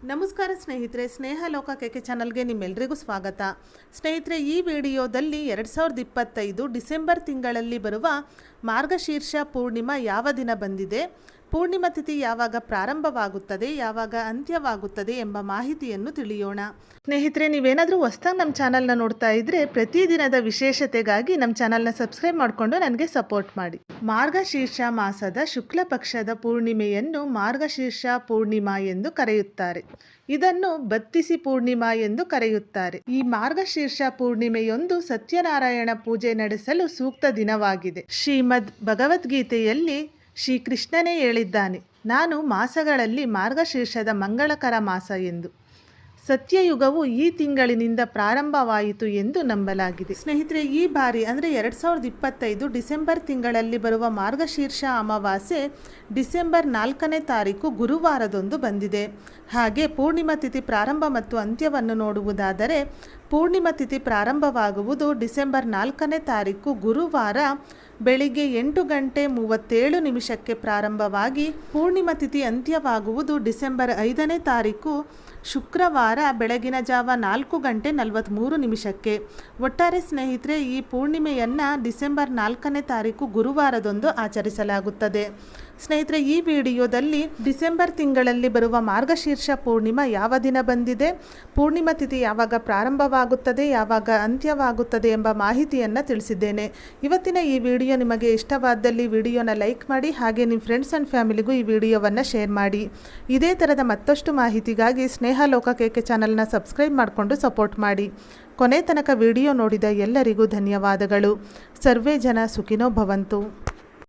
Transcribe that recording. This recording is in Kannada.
ನಮಸ್ಕಾರ ಸ್ನೇಹಿತರೆ, ಸ್ನೇಹ ಲೋಕ ಕೆಕೆ ಚಾನಲ್ಗೆ ನಿಮ್ಮೆಲ್ಲರಿಗೂ ಸ್ವಾಗತ. ಸ್ನೇಹಿತರೆ, ಈ ವಿಡಿಯೋದಲ್ಲಿ 2025 ಡಿಸೆಂಬರ್ ತಿಂಗಳಲ್ಲಿ ಬರುವ ಮಾರ್ಗಶೀರ್ಷ ಪೂರ್ಣಿಮಾ ಯಾವ ದಿನ ಬಂದಿದೆ, ಪೂರ್ಣಿಮಾ ತಿಥಿ ಯಾವಾಗ ಪ್ರಾರಂಭವಾಗುತ್ತದೆ, ಯಾವಾಗ ಅಂತ್ಯವಾಗುತ್ತದೆ ಎಂಬ ಮಾಹಿತಿಯನ್ನು ತಿಳಿಯೋಣ. ಸ್ನೇಹಿತರೆ, ನೀವೇನಾದರೂ ಹೊಸದಾಗಿ ನಮ್ಮ ಚಾನಲ್ನ ನೋಡ್ತಾ ಇದ್ರೆ ಪ್ರತಿದಿನದ ವಿಶೇಷತೆಗಾಗಿ ನಮ್ಮ ಚಾನಲ್ನ ಸಬ್ಸ್ಕ್ರೈಬ್ ಮಾಡಿಕೊಂಡು ನನಗೆ ಸಪೋರ್ಟ್ ಮಾಡಿ. ಮಾರ್ಗಶೀರ್ಷ ಮಾಸದ ಶುಕ್ಲ ಪಕ್ಷದ ಪೂರ್ಣಿಮೆಯನ್ನು ಮಾರ್ಗಶೀರ್ಷ ಪೂರ್ಣಿಮಾ ಎಂದು ಕರೆಯುತ್ತಾರೆ. ಇದನ್ನು ಬತ್ತಿಸಿ ಪೂರ್ಣಿಮಾ ಎಂದು ಕರೆಯುತ್ತಾರೆ. ಈ ಮಾರ್ಗಶೀರ್ಷ ಪೂರ್ಣಿಮೆಯೊಂದು ಸತ್ಯನಾರಾಯಣ ಪೂಜೆ ನಡೆಸಲು ಸೂಕ್ತ ದಿನವಾಗಿದೆ. ಶ್ರೀಮದ್ ಭಗವದ್ಗೀತೆಯಲ್ಲಿ ಶ್ರೀಕೃಷ್ಣನೇ ಹೇಳಿದ್ದಾನೆ, ನಾನು ಮಾಸಗಳಲ್ಲಿ ಮಾರ್ಗಶೀರ್ಷದ ಮಂಗಳಕರ ಮಾಸ ಎಂದು. ಸತ್ಯಯುಗವು ಈ ತಿಂಗಳಿನಿಂದ ಪ್ರಾರಂಭವಾಯಿತು ಎಂದು ನಂಬಲಾಗಿದೆ. ಸ್ನೇಹಿತರೆ, ಈ ಬಾರಿ ಅಂದರೆ 2025 ಡಿಸೆಂಬರ್ ತಿಂಗಳಲ್ಲಿ ಬರುವ ಮಾರ್ಗಶೀರ್ಷ ಅಮಾವಾಸ್ಯೆ ಡಿಸೆಂಬರ್ 4ನೇ ತಾರೀಕು ಗುರುವಾರದಂದು ಬಂದಿದೆ. ಹಾಗೆ ಪೂರ್ಣಿಮಾ ತಿಥಿ ಪ್ರಾರಂಭ ಮತ್ತು ಅಂತ್ಯವನ್ನು ನೋಡುವುದಾದರೆ, ಪೂರ್ಣಿಮಾ ತಿಥಿ ಪ್ರಾರಂಭವಾಗುವುದು ಡಿಸೆಂಬರ್ 4ನೇ ತಾರೀಕು ಗುರುವಾರ ಬೆಳಿಗ್ಗೆ 8:37 ಪ್ರಾರಂಭವಾಗಿ ಪೂರ್ಣಿಮಾ ತಿಥಿ ಅಂತ್ಯವಾಗುವುದು ಡಿಸೆಂಬರ್ 5ನೇ ತಾರೀಕು ಶುಕ್ರವಾರ ಬೆಳಗಿನ ಜಾವ 4:43. ಒಟ್ಟಾರೆ ಸ್ನೇಹಿತರೆ, ಈ ಪೂರ್ಣಿಮೆಯನ್ನು ಡಿಸೆಂಬರ್ 4ನೇ ತಾರೀಕು ಗುರುವಾರದಂದು ಆಚರಿಸಲಾಗುತ್ತದೆ. ಸ್ನೇಹಿತರೆ, ಈ ವಿಡಿಯೋದಲ್ಲಿ ಡಿಸೆಂಬರ್ ತಿಂಗಳಲ್ಲಿ ಬರುವ ಮಾರ್ಗಶೀರ್ಷ ಪೂರ್ಣಿಮಾ ಯಾವ ದಿನ ಬಂದಿದೆ, ಪೂರ್ಣಿಮಾ ತಿಥಿ ಯಾವಾಗ ಪ್ರಾರಂಭವಾಗುತ್ತದೆ, ಯಾವಾಗ ಅಂತ್ಯವಾಗುತ್ತದೆ ಎಂಬ ಮಾಹಿತಿಯನ್ನು ತಿಳಿಸಿದ್ದೇನೆ. ಇವತ್ತಿನ ಈ ವಿಡಿಯೋ ನಿಮಗೆ ಇಷ್ಟವಾದಲ್ಲಿ ವಿಡಿಯೋನ ಲೈಕ್ ಮಾಡಿ, ಹಾಗೆ ನಿಮ್ಮ ಫ್ರೆಂಡ್ಸ್ ಆ್ಯಂಡ್ ಫ್ಯಾಮಿಲಿಗೂ ಈ ವಿಡಿಯೋವನ್ನು ಶೇರ್ ಮಾಡಿ. ಇದೇ ಥರದ ಮತ್ತಷ್ಟು ಮಾಹಿತಿಗಾಗಿ ಸ್ನೇಹ ಲೋಕ ಕೆಕೆ ಚಾನಲ್ನ ಸಬ್ಸ್ಕ್ರೈಬ್ ಮಾಡಿಕೊಂಡು ಸಪೋರ್ಟ್ ಮಾಡಿ. ಕೊನೆ ತನಕ ವಿಡಿಯೋ ನೋಡಿದ ಎಲ್ಲರಿಗೂ ಧನ್ಯವಾದಗಳು. ಸರ್ವೇ ಜನ ಸುಖಿನೋ ಭವಂತು.